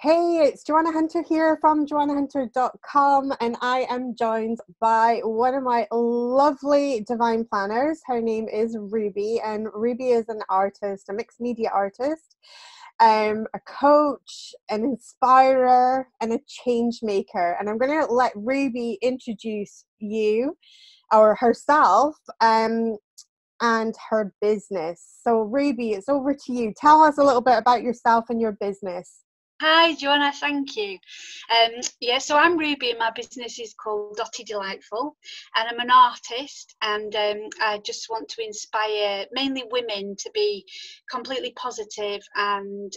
Hey, it's Joanna Hunter here from joannahunter.com, and I am joined by one of my lovely divine planners. Her name is Ruby, and Ruby is an artist, a mixed media artist, a coach, an inspirer, and a change maker. And I'm going to let Ruby introduce you or herself and her business. So Ruby, it's over to you. Tell us a little bit about yourself and your business. Hi, Joanna, thank you. So I'm Ruby and my business is called Dotty Delightful, and I'm an artist, and I just want to inspire mainly women to be completely positive and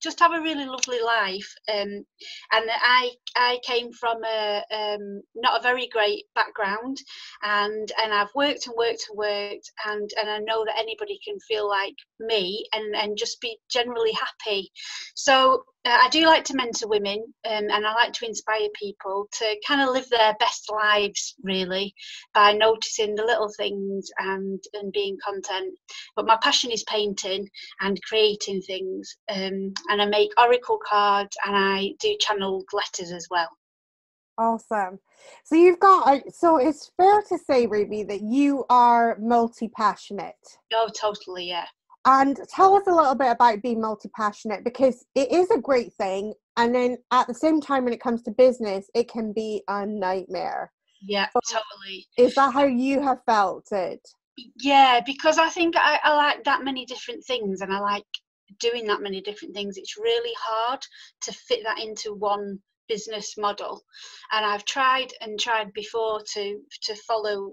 just have a really lovely life. And I came from a not a very great background, and I've worked and worked and worked, and I know that anybody can feel like me and just be generally happy. So I do like to mentor women, and I like to inspire people to kind of live their best lives, really, by noticing the little things and being content. But my passion is painting and creating things, and I make oracle cards and I do channeled letters as well. Awesome. So you've got, so it's fair to say, Ruby, that you are multi-passionate. Oh, totally, yeah. And tell us a little bit about being multi-passionate, because it is a great thing. And then at the same time, when it comes to business, it can be a nightmare. Yeah, totally. Is that how you have felt it? Yeah, because I think I like that many different things, and I like doing that many different things. It's really hard to fit that into one business model. And I've tried before to follow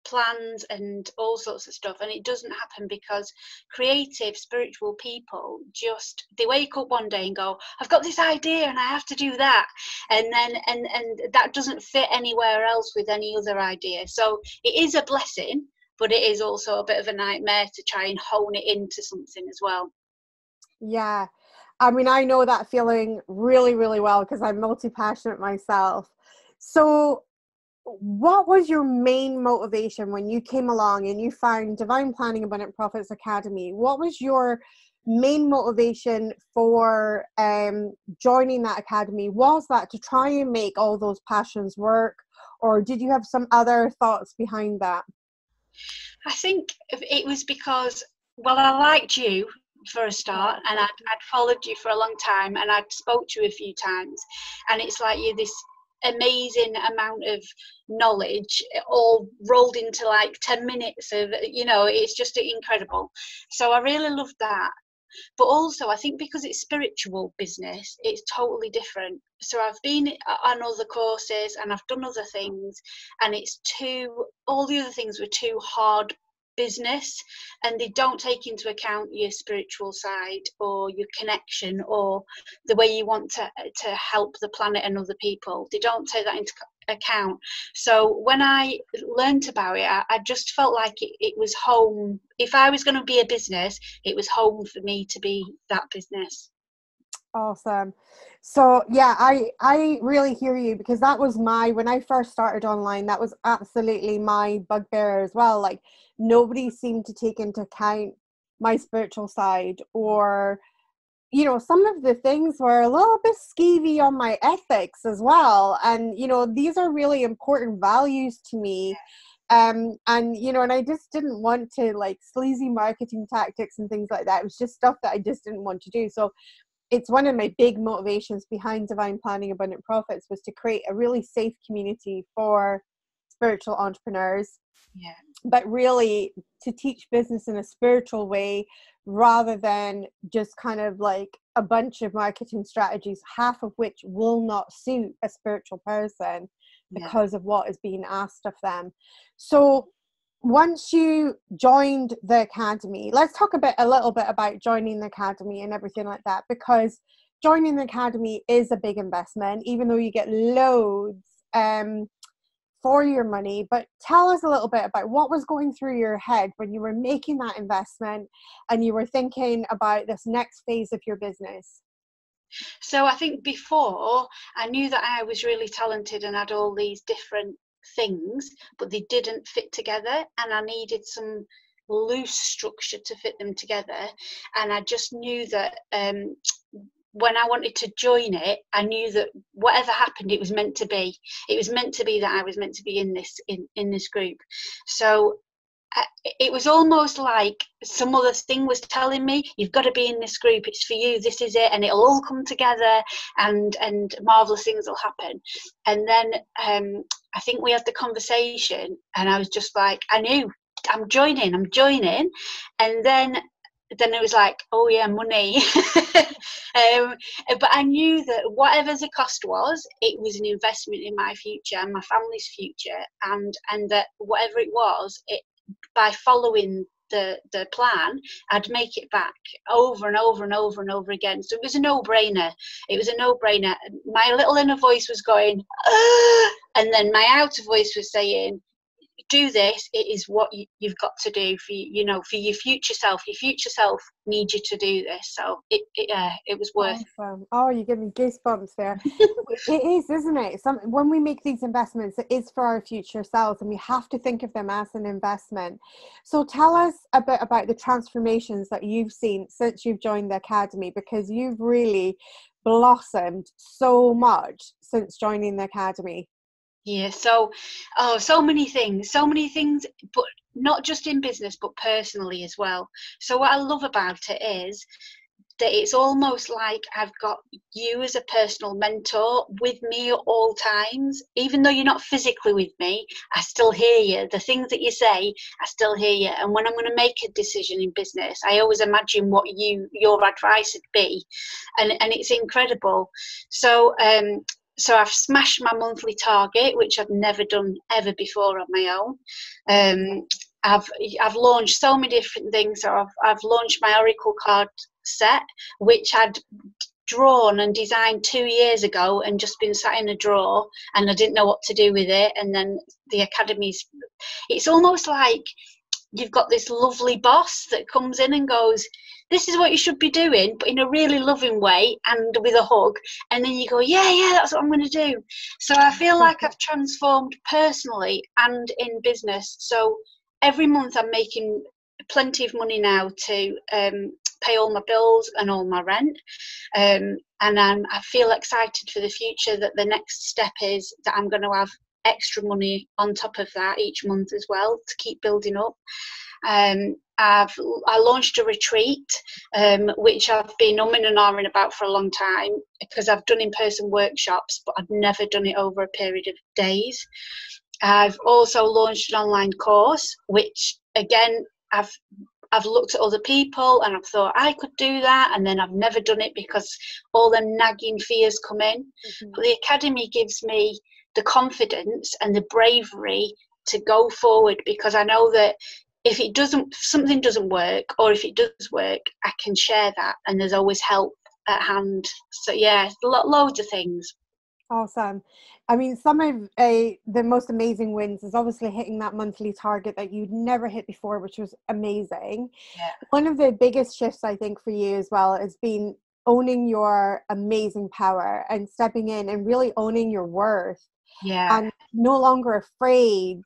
plans and all sorts of stuff, and it doesn't happen because creative spiritual people just, they wake up one day and go, I've got this idea and I have to do that, and then and that doesn't fit anywhere else with any other idea. So it is a blessing, but it is also a bit of a nightmare to try and hone it into something as well. Yeah, I mean, I know that feeling really, really well because I'm multi-passionate myself. So what was your main motivation when you came along and you found Divine Planning Abundant Profits Academy? What was your main motivation for joining that academy? Was that to try and make all those passions work, or did you have some other thoughts behind that? I think it was because, well, I liked you for a start, and I'd followed you for a long time, and I'd spoke to you a few times, and it's like you're this amazing amount of knowledge all rolled into like 10 minutes of, it's just incredible. So I really loved that. But also I think because it's spiritual business, it's totally different. So I've been on other courses and I've done other things, and all the other things were too hard business, and they don't take into account your spiritual side or your connection or the way you want to help the planet and other people. They don't take that into account. So when I learned about it, I just felt like it was home. If I was going to be a business, it was home for me to be that business. Awesome. So yeah, I really hear you, because that was when I first started online, that was absolutely my bugbear as well. Like, nobody seemed to take into account my spiritual side, or some of the things were a little bit skeevy on my ethics as well. And these are really important values to me. And I just didn't want to, like, sleazy marketing tactics and things like that. It was just stuff that I just didn't want to do. So it's one of my big motivations behind Divine Planning Abundant Profits, was to create a really safe community for spiritual entrepreneurs. Yeah. But really to teach business in a spiritual way, rather than just kind of like a bunch of marketing strategies, half of which will not suit a spiritual person because of what is being asked of them. So once you joined the academy, let's talk a little bit about joining the academy and everything like that, because joining the academy is a big investment, even though you get loads for your money. But tell us a little bit about what was going through your head when you were making that investment and you were thinking about this next phase of your business. So I think before, I knew that I was really talented and had all these different things, but they didn't fit together, and I needed some loose structure to fit them together. And I just knew that when I wanted to join it, I knew that whatever happened, it was meant to be. It was meant to be that I was meant to be in this group. So it was almost like some other thing was telling me, you've got to be in this group, it's for you, this is it, and it'll all come together, and marvelous things will happen. And then I think we had the conversation, and I was just like, I knew, I'm joining. And then it was like, oh yeah, money. But I knew that whatever the cost was, it was an investment in my future and my family's future, and that whatever it was, by following the plan, I'd make it back over and over and over and over again. So it was a no-brainer. My little inner voice was going, and then my outer voice was saying, do this. It is what you've got to do for for your future self. Your future self needs you to do this. So it was worth it. Awesome. Oh, you give me goosebumps there. It is, isn't it? When we make these investments, it is for our future selves, and we have to think of them as an investment. So tell us a bit about the transformations that you've seen since you've joined the Academy, because you've really blossomed so much since joining the Academy. Yeah, so many things, but not just in business, but personally as well. So what I love about it is that it's almost like I've got you as a personal mentor with me at all times. Even though you're not physically with me, I still hear you. The things that you say, I still hear you. And when I'm going to make a decision in business, I always imagine what your advice would be, and it's incredible. So I've smashed my monthly target, which I've never done ever before on my own. I've launched so many different things. So I've launched my Oracle card set, which I'd drawn and designed 2 years ago and just been sat in a drawer, and I didn't know what to do with it. And then the Academy's, it's almost like you've got this lovely boss that comes in and goes, this is what you should be doing, but in a really loving way and with a hug. And then you go, yeah, that's what I'm going to do. So I feel like I've transformed personally and in business. So every month I'm making plenty of money now to pay all my bills and all my rent. And I feel excited for the future, that the next step is that I'm going to have extra money on top of that each month as well to keep building up. I launched a retreat, which I've been umming and ahhing about for a long time, because I've done in-person workshops, but I've never done it over a period of days. I've also launched an online course, which again, I've looked at other people and I've thought I could do that, and then I've never done it because all them nagging fears come in. Mm-hmm. But the Academy gives me the confidence and the bravery to go forward, because I know that if something doesn't work, or if it does work, I can share that, and there's always help at hand. So yeah, loads of things. Awesome. I mean, some of the most amazing wins is obviously hitting that monthly target that you'd never hit before, which was amazing. Yeah. One of the biggest shifts, I think, for you as well has been owning your amazing power and stepping in and really owning your worth. Yeah. And no longer afraid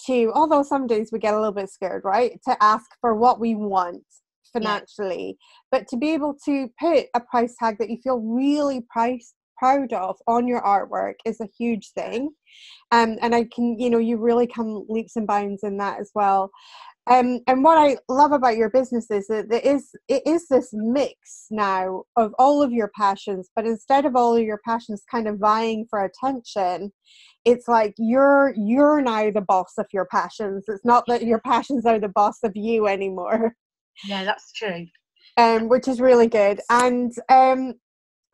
to, although some days we get a little bit scared, right, to ask for what we want financially, but to be able to put a price tag that you feel really proud of on your artwork is a huge thing. And I can, you really come leaps and bounds in that as well. And what I love about your business is that it is this mix now of all of your passions, but instead of all of your passions kind of vying for attention, it's like you're now the boss of your passions. It's not that your passions are the boss of you anymore. Yeah, that's true. Which is really good. And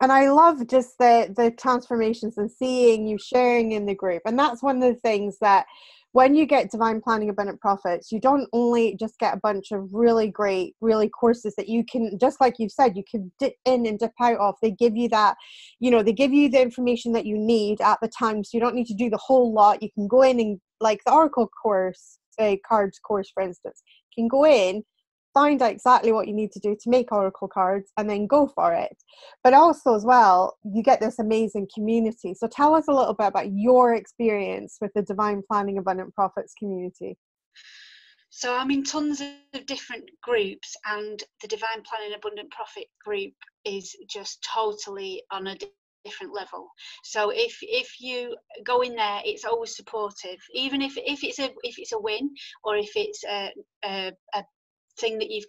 I love just the transformations and seeing you sharing in the group. And that's one of the things that when you get Divine Planning Abundant Profits, you don't only just get a bunch of really great, really courses that you can, just like you've said, you can dip in and dip out of. They give you that, they give you the information that you need at the time. So you don't need to do the whole lot. You can go in and, like the Oracle course, cards course, for instance, you can go in, find out exactly what you need to do to make Oracle cards, and then go for it. But also as well, you get this amazing community. So tell us a little bit about your experience with the Divine Planning Abundant Profits community. So I'm in tons of different groups, and the Divine Planning Abundant Profit group is just totally on a different level. So if you go in there, it's always supportive, even if it's a win, or if it's a thing that you're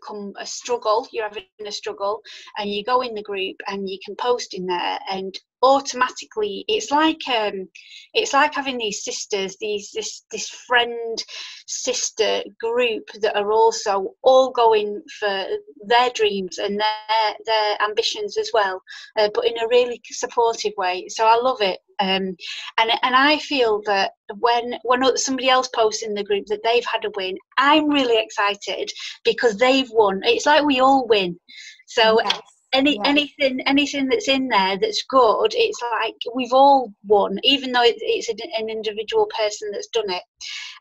having a struggle, and you go in the group and you can post in there, and automatically it's like having these sisters, this friend sister group that are also all going for their dreams and their ambitions as well, but in a really supportive way. So I love it. And I feel that when somebody else posts in the group that they've had a win, I'm really excited because they've won. It's like we all win. So Yes. anything that's in there that's good, it's like we've all won, even though it's an individual person that's done it.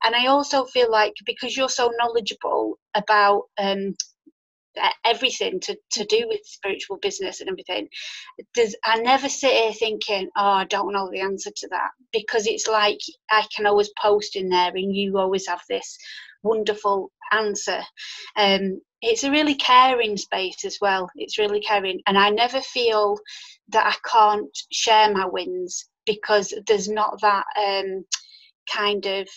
And I also feel like, because you're so knowledgeable about everything to do with spiritual business and everything, I never sit here thinking, oh, I don't know the answer to that, because it's like I can always post in there and you always have this wonderful answer. It's a really caring space as well. It's really caring, and I never feel that I can't share my wins, because there's not that kind of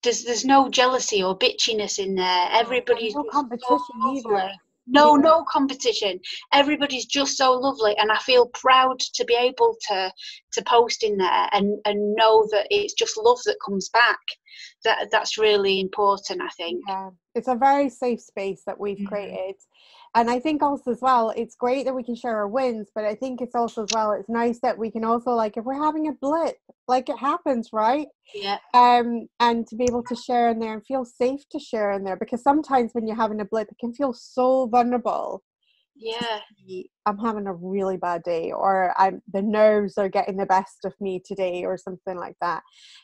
there's no jealousy or bitchiness in there. Everybody's no competition either. No competition. Everybody's just so lovely, and I feel proud to be able to post in there and know that it's just love that comes back. That's really important, I think. Yeah, it's a very safe space that we've created. And I think also as well, it's great that we can share our wins, but I think it's also as well, it's nice that we can also, like, if we're having a blip, like, it happens, right? Yeah. And to be able to share in there and feel safe to share in there, because sometimes when you're having a blip, it can feel so vulnerable. Yeah. I'm having a really bad day, or the nerves are getting the best of me today, or something like that.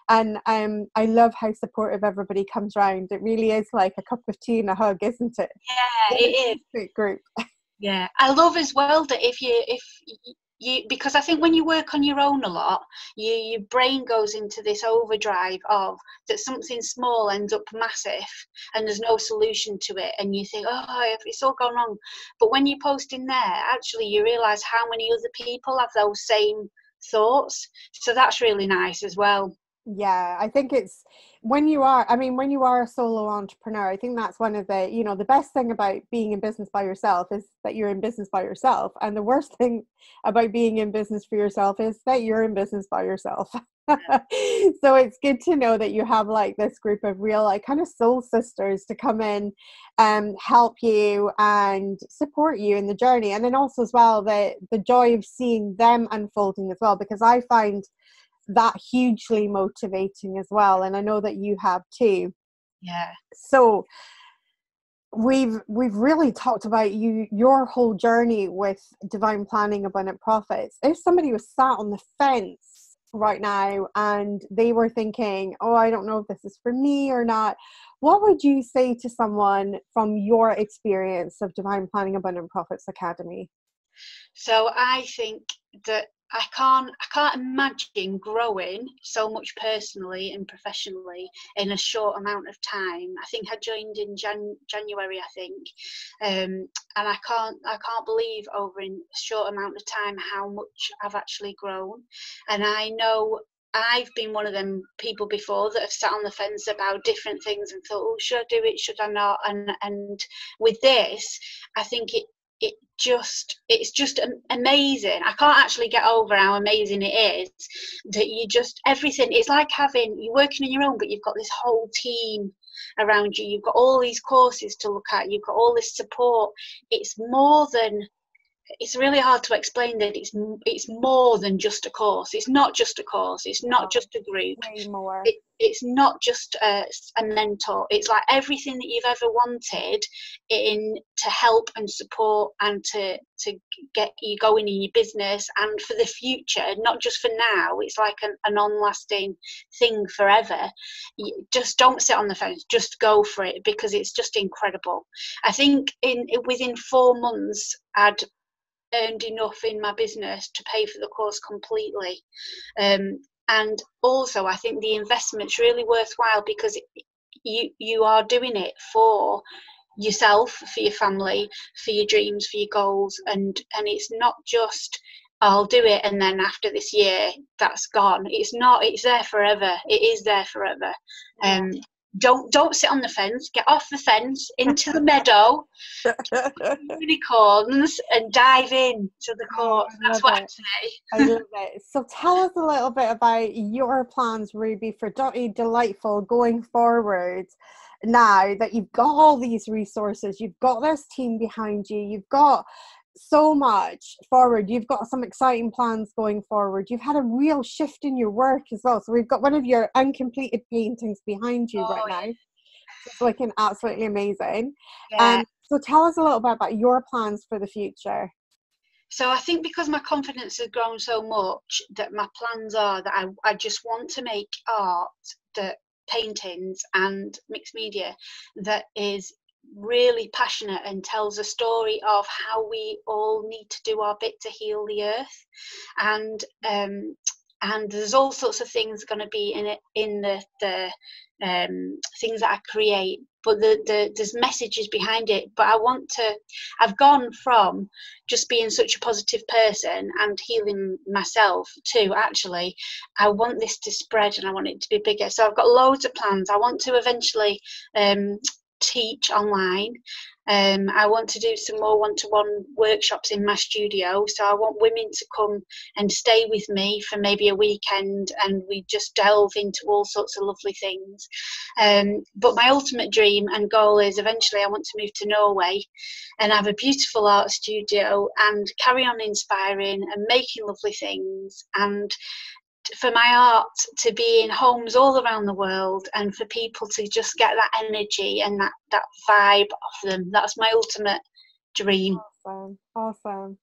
And I love how supportive everybody comes around. It really is like a cup of tea and a hug, isn't it? Yeah, it is. Great group. Yeah, I love as well that if you because I think when you work on your own a lot, your brain goes into this overdrive of that something small ends up massive and there's no solution to it, and you think, oh, it's all gone wrong. But when you post in there, actually you realise how many other people have those same thoughts. So that's really nice as well. Yeah, I think it's when you are a solo entrepreneur, I think that's one of the, the best thing about being in business by yourself is that you're in business by yourself. And the worst thing about being in business for yourself is that you're in business by yourself. So it's good to know that you have like this group of real, like, kind of soul sisters to come in and help you and support you in the journey. And then also as well, the joy of seeing them unfolding as well, because I find that hugely motivating as well, and I know that you have too. Yeah. So we've really talked about your whole journey with Divine Planning Abundant Profits. If somebody was sat on the fence right now and they were thinking, oh, I don't know if this is for me or not, what would you say to someone from your experience of Divine Planning Abundant Profits Academy? So I think that I can't imagine growing so much personally and professionally in a short amount of time. I think I joined in January, I think, and I can't believe over in a short amount of time how much I've actually grown. And I know I've been one of them people before that have sat on the fence about different things and thought, oh, should I do it, should I not? And with this, I think it's just amazing. I can't actually get over how amazing it is that everything, it's like you're working on your own, but you've got this whole team around you. You've got all these courses to look at. You've got all this support. It's really hard to explain that it's more than just a course. It's not just a course. It's not just a group. Way more. It's not just a mentor. It's like everything that you've ever wanted to help and support and to get you going in your business and for the future, not just for now. It's like an on-lasting thing forever. You just don't sit on the fence. Just go for it, because it's just incredible. I think within 4 months, I'd earned enough in my business to pay for the course completely, and also I think the investment's really worthwhile, because you are doing it for yourself, for your family, for your dreams, for your goals, and it's not just I'll do it and then after this year that's gone. It's not. It's there forever. It is there forever. Yeah. Don't sit on the fence. Get off the fence into the meadow, unicorns, and dive in to the Oh, court. I That's love what it. I'd say. I love it. So tell us a little bit about your plans, Ruby, for Dotty Delightful going forward. Now that you've got all these resources, you've got this team behind you, you've got so much forward, you've got some exciting plans going forward. You've had a real shift in your work as well. So we've got one of your uncompleted paintings behind you right Oh now. It's looking absolutely amazing. yeah. So tell us a little bit about your plans for the future. So I think because my confidence has grown so much that my plans are that I just want to make art, that paintings and mixed media that is really passionate and tells a story of how we all need to do our bit to heal the earth. And there's all sorts of things going to be in it, in the things that I create, but there's messages behind it. But I've gone from just being such a positive person and healing myself to actually, I want this to spread and I want it to be bigger. So I've got loads of plans. I want to eventually teach online. I want to do some more one-to-one workshops in my studio. So I want women to come and stay with me for maybe a weekend and we just delve into all sorts of lovely things. But my ultimate dream and goal is eventually I want to move to Norway and have a beautiful art studio and carry on inspiring and making lovely things, and for my art to be in homes all around the world and for people to just get that energy and that vibe of them. That's my ultimate dream. Awesome.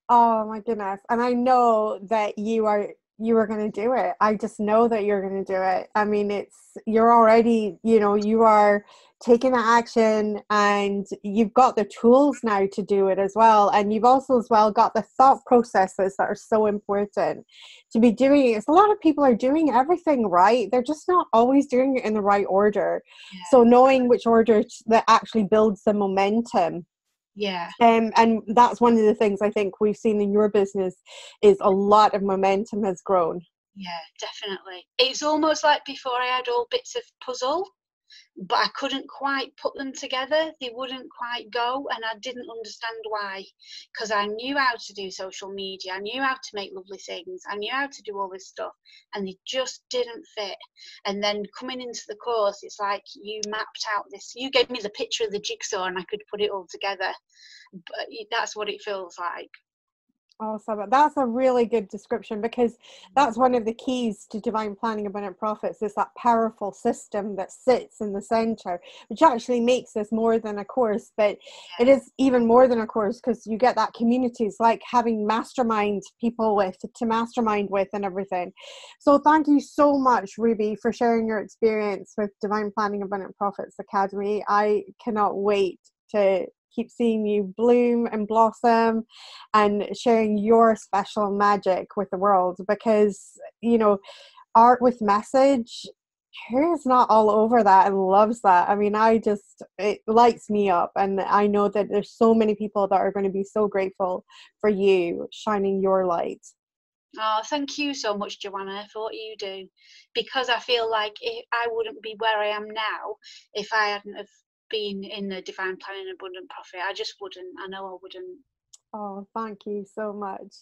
Oh my goodness. And I know that you are going to do it. I just know that you're going to do it. I mean, you're already, you are taking the action and you've got the tools now to do it as well. And you've also as well got the thought processes that are so important to be doing it. A lot of people are doing everything right. They're just not always doing it in the right order. Yeah. So knowing which order that actually builds the momentum. Yeah. And that's one of the things I think we've seen in your business is a lot of momentum has grown. Yeah, definitely. It's almost like before I had all bits of puzzle, but I couldn't quite put them together. They wouldn't quite go, and I didn't understand why, because I knew how to do social media, I knew how to make lovely things, I knew how to do all this stuff, and they just didn't fit. And then coming into the course, it's like you mapped out this, you gave me the picture of the jigsaw and I could put it all together. But that's what it feels like. Awesome. That's a really good description, because that's one of the keys to divine planning abundant profits, is that powerful system that sits in the center, which actually makes this more than a course. But it is even more than a course, because you get that community. It's like having mastermind people to mastermind with and everything. So thank you so much, Ruby, for sharing your experience with Divine Planning Abundant Profits Academy. I cannot wait to keep seeing you bloom and blossom and sharing your special magic with the world, because art with message, who is not all over that and loves that? I mean, it lights me up, and I know that there's so many people that are going to be so grateful for you shining your light. Oh, thank you so much, Joanna, for what you do, because I feel like I wouldn't be where I am now if I hadn't have been in the Divine Planning Abundant Profit. I just wouldn't. I know I wouldn't. Oh, thank you so much.